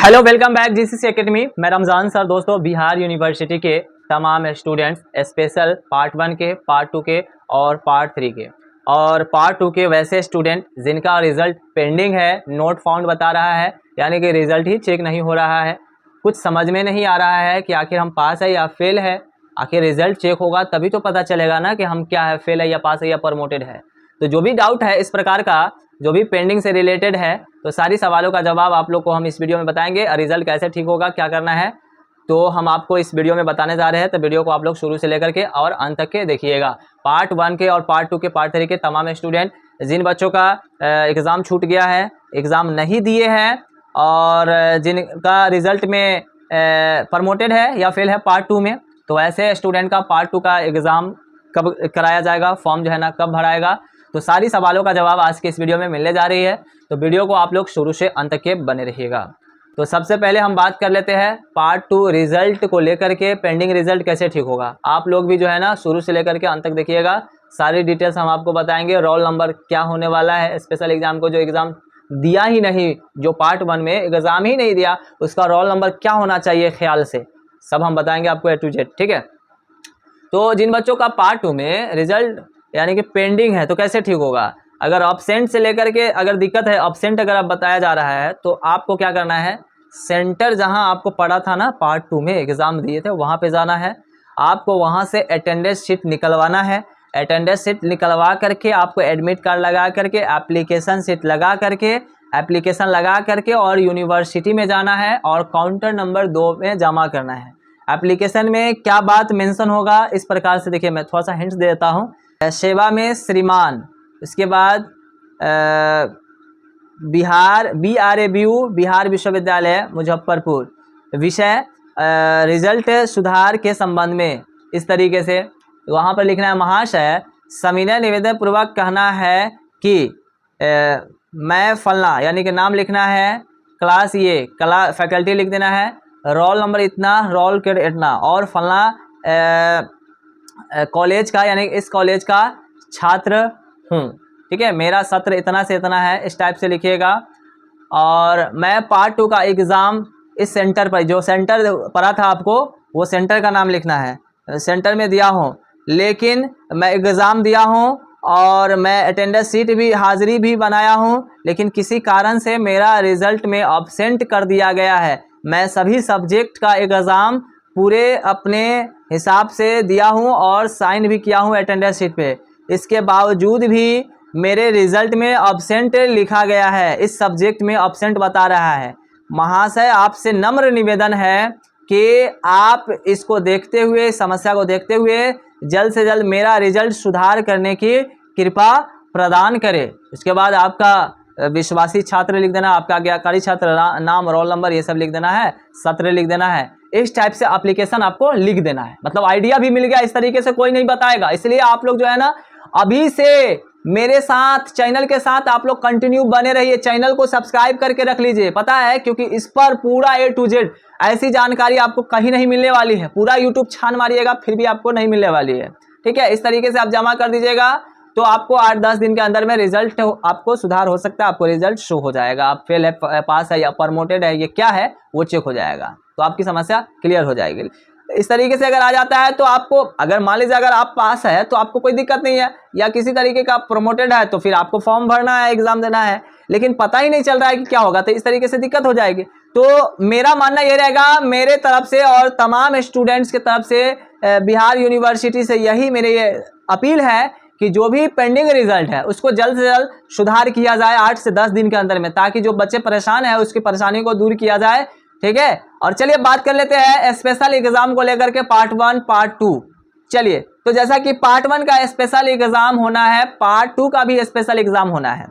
Hello, welcome back GCC academy. मैं Ramzan sir. दोस्तों, Bihar university के तमाम स्टूडेंट्स स्पेशल पार्ट 1 के, पार्ट 2 के और पार्ट 3 के और पार्ट 2 के वैसे स्टूडेंट जिनका रिजल्ट पेंडिंग है, नोट फाउंड बता रहा है, यानी कि रिजल्ट ही चेक नहीं हो रहा है। कुछ समझ में नहीं आ रहा है कि आखिर हम पास है या फेल है। आखिर रिजल्ट चेक होगा तभी तो पता चलेगा ना कि हम क्या है, फेल है या पास है या प्रमोटेड है। तो जो भी डाउट है इस प्रकार का, जो भी पेंडिंग से रिलेटेड है, तो सारी सवालों का जवाब आप लोग को हम इस वीडियो में बताएंगे। और रिजल्ट कैसे ठीक होगा, क्या करना है, तो हम आपको इस वीडियो में बताने जा रहे हैं। तो वीडियो को आप लोग शुरू से लेकर के और अंत तक के देखिएगा। पार्ट 1 के और पार्ट 2 के, पार्ट 3 के तमाम स्टूडेंट जिन बच्चों का एग्ज़ाम छूट गया है, एग्ज़ाम नहीं दिए हैं और जिनका रिजल्ट में प्रमोटेड है या फेल है पार्ट 2 में, तो ऐसे स्टूडेंट का पार्ट 2 का एग्ज़ाम कब कराया जाएगा, फॉर्म जो है ना कब भराएगा, तो सारी सवालों का जवाब आज के इस वीडियो में मिलने जा रही है। तो वीडियो को आप लोग शुरू से अंत तक के बने रहिएगा। तो सबसे पहले हम बात कर लेते हैं पार्ट 2 रिजल्ट को लेकर के, पेंडिंग रिजल्ट कैसे ठीक होगा। आप लोग भी जो है ना शुरू से लेकर के अंत तक देखिएगा, सारी डिटेल्स हम आपको बताएंगे। रोल नंबर क्या होने वाला है, स्पेशल एग्जाम को जो एग्ज़ाम दिया ही नहीं, जो पार्ट 1 में एग्ज़ाम ही नहीं दिया, उसका रोल नंबर क्या होना चाहिए ख्याल से, सब हम बताएंगे आपको A to Z, ठीक है। तो जिन बच्चों का पार्ट 2 में रिजल्ट यानी कि पेंडिंग है तो कैसे ठीक होगा। अगर ऑब्सेंट से लेकर के अगर दिक्कत है, ऑब्सेंट अगर आप बताया जा रहा है, तो आपको क्या करना है, सेंटर जहां आपको पड़ा था ना पार्ट 2 में एग्ज़ाम दिए थे, वहां पे जाना है। आपको वहां से अटेंडेंस शीट निकलवाना है। अटेंडेंस शीट निकलवा करके आपको एडमिट कार्ड लगा करके, एप्लीकेशन शीट लगा करके, एप्लीकेशन लगा करके और यूनिवर्सिटी में जाना है और काउंटर नंबर 2 में जमा करना है। एप्लीकेशन में क्या बात मेंशन होगा, इस प्रकार से देखिए, मैं थोड़ा सा हिंट्स दे देता हूँ। सेवा में श्रीमान, इसके बाद बिहार BRABU, बिहार विश्वविद्यालय मुजफ्फरपुर, विषय रिजल्ट सुधार के संबंध में, इस तरीके से वहाँ पर लिखना है। महाशय, सविनय निवेदन पूर्वक कहना है कि मैं फलना, यानी कि नाम लिखना है, क्लास ये फैकल्टी लिख देना है, रोल नंबर इतना, रोल कोड इतना और फलना कॉलेज का, यानी इस कॉलेज का छात्र हूँ, ठीक है। मेरा सत्र इतना से इतना है, इस टाइप से लिखिएगा। और मैं पार्ट 2 का एग्ज़ाम इस सेंटर पर, जो सेंटर पड़ा था आपको, वो सेंटर का नाम लिखना है। सेंटर में दिया हूँ, लेकिन मैं एग्ज़ाम दिया हूँ और मैं अटेंडेंस शीट भी, हाज़िरी भी बनाया हूँ, लेकिन किसी कारण से मेरा रिज़ल्ट में अब्सेंट कर दिया गया है। मैं सभी सब्जेक्ट का एग्ज़ाम पूरे अपने हिसाब से दिया हूँ और साइन भी किया हूँ अटेंडेंस शीट पे, इसके बावजूद भी मेरे रिज़ल्ट में अब्सेंट लिखा गया है, इस सब्जेक्ट में अब्सेंट बता रहा है। महाशय, आपसे नम्र निवेदन है कि आप इसको देखते हुए, समस्या को देखते हुए जल्द से जल्द मेरा रिज़ल्ट सुधार करने की कृपा प्रदान करें। उसके बाद आपका विश्वासी छात्र लिख देना, आपका आज्ञाकारी छात्र, नाम, रोल नंबर, ये सब लिख देना है, सत्र लिख देना है। इस टाइप से एप्लीकेशन आपको लिख देना है। मतलब आइडिया भी मिल गया, इस तरीके से कोई नहीं बताएगा। इसलिए आप लोग जो है ना अभी से मेरे साथ, चैनल के साथ आप लोग कंटिन्यू बने रहिए। चैनल को सब्सक्राइब करके रख लीजिए, पता है, क्योंकि इस पर पूरा A to Z ऐसी जानकारी आपको कहीं नहीं मिलने वाली है। पूरा यूट्यूब छान मारिएगा फिर भी आपको नहीं मिलने वाली है, ठीक है। इस तरीके से आप जमा कर दीजिएगा, तो आपको 8-10 दिन के अंदर में रिजल्ट आपको सुधार हो सकता है, आपको रिजल्ट शो हो जाएगा। आप फेल है, पास है या प्रमोटेड है, ये क्या है वो चेक हो जाएगा, तो आपकी समस्या क्लियर हो जाएगी। इस तरीके से अगर आ जाता है तो आपको, अगर मान लीजिए अगर आप पास है तो आपको कोई दिक्कत नहीं है, या किसी तरीके का प्रमोटेड है तो फिर आपको फॉर्म भरना है, एग्जाम देना है, लेकिन पता ही नहीं चल रहा है कि क्या होगा, तो इस तरीके से दिक्कत हो जाएगी। तो मेरा मानना ये रहेगा, मेरे तरफ से और तमाम स्टूडेंट्स के तरफ से, बिहार यूनिवर्सिटी से यही मेरी ये अपील है कि जो भी पेंडिंग रिजल्ट है उसको जल्द से जल्द सुधार किया जाए 8 से 10 दिन के अंदर में, ताकि जो बच्चे परेशान है उसकी परेशानी को दूर किया जाए, ठीक है। और चलिए बात कर लेते हैं स्पेशल एग्जाम को लेकर के, पार्ट 1 पार्ट 2। चलिए, तो जैसा कि पार्ट 1 का स्पेशल एग्जाम होना है, पार्ट 2 का भी स्पेशल एग्जाम होना है,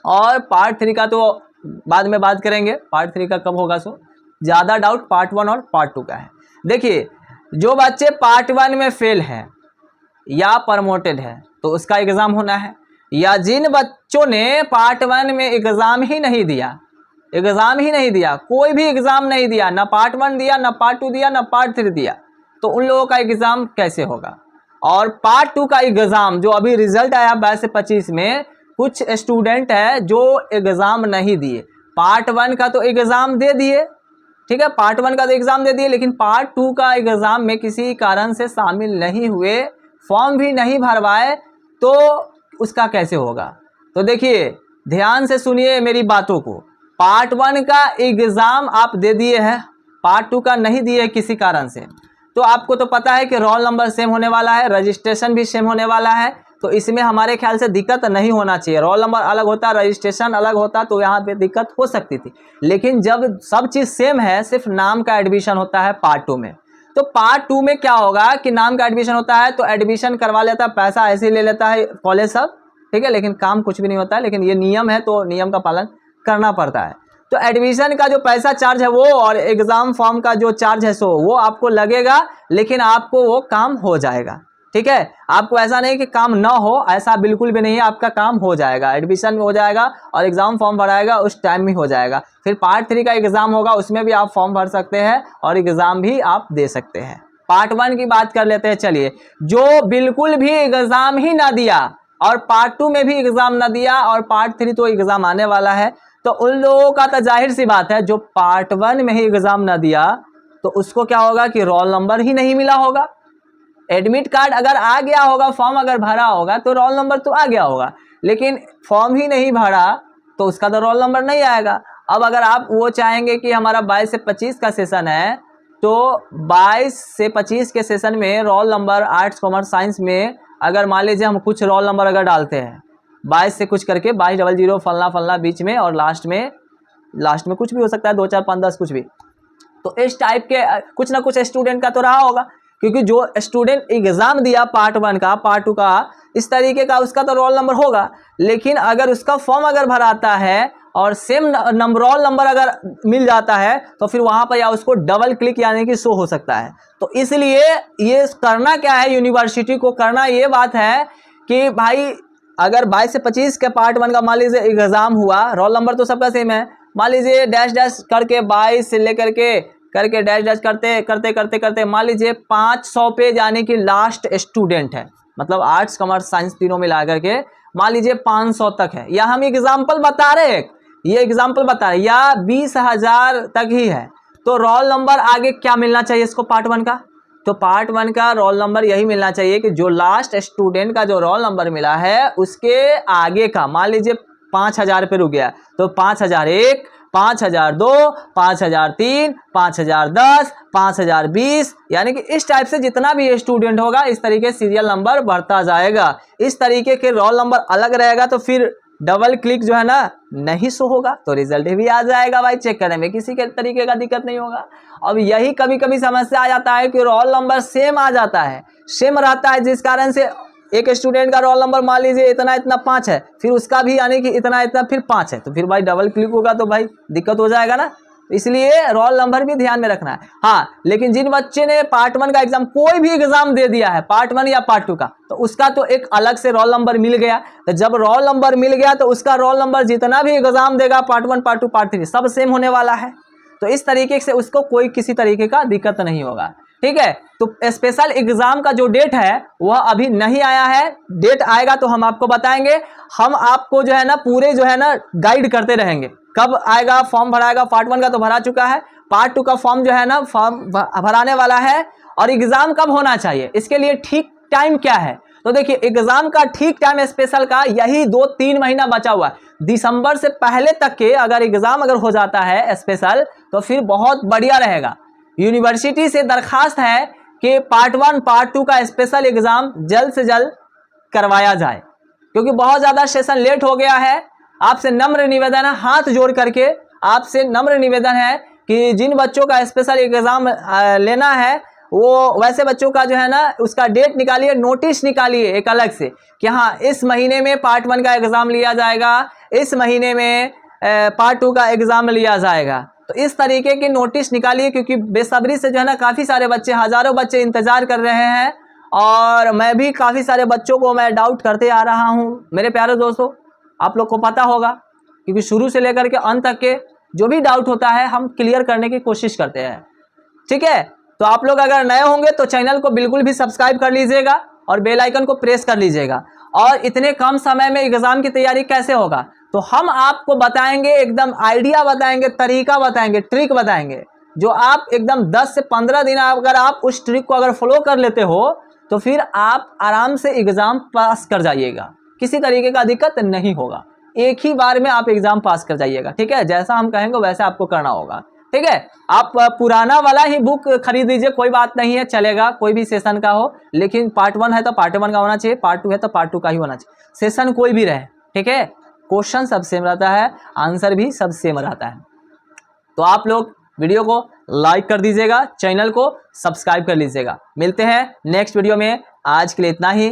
और पार्ट 3 का तो बाद में बात करेंगे। पार्ट 3 का कब होगा, सो ज़्यादा डाउट पार्ट 1 और पार्ट 2 का है। देखिए, जो बच्चे पार्ट 1 में फेल है या प्रमोटेड है तो उसका एग्ज़ाम होना है, या जिन बच्चों ने पार्ट 1 में एग्ज़ाम ही नहीं दिया, कोई भी एग्ज़ाम नहीं दिया, ना पार्ट 1 दिया, ना पार्ट 2 दिया, ना पार्ट 3 दिया, तो उन लोगों का एग्ज़ाम कैसे होगा। और पार्ट 2 का एग्ज़ाम जो अभी रिजल्ट आया 22 से 25 में, कुछ स्टूडेंट है जो एग्ज़ाम नहीं दिए, पार्ट 1 का तो एग्ज़ाम दे दिए, ठीक है, पार्ट 1 का तो एग्जाम दे दिए, लेकिन पार्ट 2 का एग्जाम में किसी कारण से शामिल नहीं हुए, फॉर्म भी नहीं भरवाए, तो उसका कैसे होगा? तो देखिए ध्यान से सुनिए मेरी बातों को। पार्ट 1 का एग्जाम आप दे दिए हैं, पार्ट 2 का नहीं दिए किसी कारण से, तो आपको तो पता है कि रोल नंबर सेम होने वाला है, रजिस्ट्रेशन भी सेम होने वाला है, तो इसमें हमारे ख्याल से दिक्कत नहीं होना चाहिए। रोल नंबर अलग होता, रजिस्ट्रेशन अलग होता, तो यहाँ पे दिक्कत हो सकती थी। लेकिन जब सब चीज़ सेम है, सिर्फ नाम का एडमिशन होता है पार्ट 2 में, तो पार्ट 2 में क्या होगा कि नाम का एडमिशन होता है, तो एडमिशन करवा लेता है, पैसा ऐसे ही ले लेता है कॉलेज सब, ठीक है, लेकिन काम कुछ भी नहीं होता है। लेकिन ये नियम है, तो नियम का पालन करना पड़ता है। तो एडमिशन का जो पैसा चार्ज है वो, और एग्जाम फॉर्म का जो चार्ज है सो वो आपको लगेगा, लेकिन आपको वो काम हो जाएगा, ठीक है। आपको ऐसा नहीं कि काम ना हो, ऐसा बिल्कुल भी नहीं है, आपका काम हो जाएगा, एडमिशन हो जाएगा और एग्जाम फॉर्म भराएगा उस टाइम में हो जाएगा। फिर पार्ट 3 का एग्जाम होगा, उसमें भी आप फॉर्म भर सकते हैं और एग्जाम भी आप दे सकते हैं। पार्ट 1 की बात कर लेते हैं। चलिए, जो बिल्कुल भी एग्जाम ही ना दिया और पार्ट 2 में भी एग्जाम ना दिया और पार्ट 3 तो एग्जाम आने वाला है, तो उन लोगों का तो जाहिर सी बात है, जो पार्ट 1 में ही एग्जाम ना दिया तो उसको क्या होगा कि रोल नंबर ही नहीं मिला होगा। एडमिट कार्ड अगर आ गया होगा, फॉर्म अगर भरा होगा तो रोल नंबर तो आ गया होगा, लेकिन फॉर्म ही नहीं भरा तो उसका तो रोल नंबर नहीं आएगा। अब अगर आप वो चाहेंगे कि हमारा 22 से 25 का सेशन है, तो 22 से 25 के सेशन में roll number arts commerce science में अगर मान लीजिए हम कुछ रोल नंबर अगर डालते हैं 22 से कुछ करके 2200 फलना फलना बीच में, और लास्ट में कुछ भी हो सकता है, 2 4 5 10 कुछ भी, तो इस टाइप के कुछ ना कुछ स्टूडेंट का तो रहा होगा, क्योंकि जो स्टूडेंट एग्जाम दिया पार्ट 1 का पार्ट 2 का इस तरीके का, उसका तो रोल नंबर होगा। लेकिन अगर उसका फॉर्म अगर भराता है और सेम रोल नंबर अगर मिल जाता है, तो फिर वहां पर या उसको डबल क्लिक यानी कि शो हो सकता है। तो इसलिए ये करना क्या है, यूनिवर्सिटी को करना ये बात है कि भाई अगर 22 से 25 के पार्ट 1 का मान लीजिए एग्जाम हुआ, रोल नंबर तो सबका सेम है, मान लीजिए डैश डैश करके 22 से लेकर के डैश डैश करते मान लीजिए 500 पे यानी कि लास्ट स्टूडेंट है, मतलब आर्ट्स कॉमर्स साइंस तीनों मिला करके मान लीजिए 500 तक है, या हम एग्जाम्पल बता रहे हैं, ये एग्जाम्पल बता रहे, या 20,000 तक ही है, तो रोल नंबर आगे क्या मिलना चाहिए इसको पार्ट 1 का? तो पार्ट 1 का रोल नंबर यही मिलना चाहिए कि जो लास्ट स्टूडेंट का जो रोल नंबर मिला है उसके आगे का, मान लीजिए 5,000 पे रुक गया तो 5,001, 5,002, 5,003, 5,010, 5,020, यानी कि इस टाइप से जितना भी स्टूडेंट होगा इस तरीके सीरियल नंबर बढ़ता जाएगा। इस तरीके के रोल नंबर अलग रहेगा, तो फिर डबल क्लिक जो है ना नहीं शो होगा, तो रिजल्ट भी आ जाएगा भाई, चेक करने में किसी के तरीके का दिक्कत नहीं होगा। अब यही कभी कभी समस्या आ जाता है कि रोल नंबर सेम आ जाता है, सेम रहता है, जिस कारण से एक स्टूडेंट का रोल नंबर मान लीजिए इतना 5 है, फिर उसका भी यानी कि इतना फिर 5 है, तो फिर भाई डबल क्लिक होगा तो भाई दिक्कत हो जाएगा ना, इसलिए रोल नंबर भी ध्यान में रखना है। हाँ, लेकिन जिन बच्चे ने पार्ट 1 का एग्जाम, कोई भी एग्जाम दे दिया है पार्ट 1 या पार्ट 2 का, तो उसका तो एक अलग से रोल नंबर मिल गया। तो जब रोल नंबर मिल गया तो उसका रोल नंबर जितना भी एग्जाम देगा पार्ट 1 पार्ट 2 पार्ट 3 सब सेम होने वाला है, तो इस तरीके से उसको कोई किसी तरीके का दिक्कत नहीं होगा, ठीक है। तो स्पेशल एग्जाम का जो डेट है वह अभी नहीं आया है, डेट आएगा तो हम आपको बताएंगे। हम आपको जो है ना पूरे जो है ना गाइड करते रहेंगे, कब आएगा, फॉर्म भराएगा, पार्ट 1 का तो भरा चुका है, पार्ट 2 का फॉर्म जो है ना फॉर्म भराने वाला है, और एग्जाम कब होना चाहिए, इसके लिए ठीक टाइम क्या है। तो देखिए एग्जाम का ठीक टाइम स्पेशल का यही 2-3 महीना बचा हुआ है, दिसंबर से पहले तक के अगर एग्जाम अगर हो जाता है स्पेशल तो फिर बहुत बढ़िया रहेगा। यूनिवर्सिटी से दरखास्त है कि पार्ट 1 पार्ट 2 का स्पेशल एग्जाम जल्द से जल्द करवाया जाए, क्योंकि बहुत ज़्यादा सेशन लेट हो गया है। आपसे नम्र निवेदन है, हाथ जोड़ करके आपसे नम्र निवेदन है कि जिन बच्चों का स्पेशल एग्जाम लेना है वो वैसे बच्चों का जो है ना उसका डेट निकालिए, नोटिस निकालिए एक अलग से कि हाँ इस महीने में पार्ट 1 का एग्जाम लिया जाएगा, इस महीने में पार्ट 2 का एग्जाम लिया जाएगा। तो इस तरीके की नोटिस निकालिए, क्योंकि बेसब्री से जो है ना काफ़ी सारे बच्चे, हज़ारों बच्चे इंतज़ार कर रहे हैं, और मैं भी काफ़ी सारे बच्चों को मैं डाउट करते आ रहा हूँ। मेरे प्यारे दोस्तों, आप लोग को पता होगा, क्योंकि शुरू से लेकर के अंत तक के जो भी डाउट होता है हम क्लियर करने की कोशिश करते हैं, ठीक है। तो आप लोग अगर नए होंगे तो चैनल को बिल्कुल भी सब्सक्राइब कर लीजिएगा और बेल आइकन को प्रेस कर लीजिएगा। और इतने कम समय में एग्जाम की तैयारी कैसे होगा, तो हम आपको बताएंगे, एकदम आइडिया बताएंगे, तरीका बताएंगे, ट्रिक बताएंगे, जो आप एकदम 10 से 15 दिन अगर आप उस ट्रिक को अगर फॉलो कर लेते हो तो फिर आप आराम से एग्जाम पास कर जाइएगा, किसी तरीके का दिक्कत नहीं होगा, एक ही बार में आप एग्जाम पास कर जाइएगा। ठीक है, जैसा हम कहेंगे वैसा आपको करना होगा। ठीक है, आप पुराना वाला ही बुक खरीद लीजिए, कोई बात नहीं है, चलेगा, कोई भी सेशन का हो, लेकिन पार्ट 1 है तो पार्ट 1 का होना चाहिए, पार्ट 2 है तो पार्ट 2 का ही होना चाहिए, सेशन कोई भी रहे। ठीक है, क्वेश्चन सब सेम रहता है, आंसर भी सब सेम रहता है। तो आप लोग वीडियो को लाइक कर दीजिएगा, चैनल को सब्सक्राइब कर लीजिएगा। मिलते हैं नेक्स्ट वीडियो में, आज के लिए इतना ही।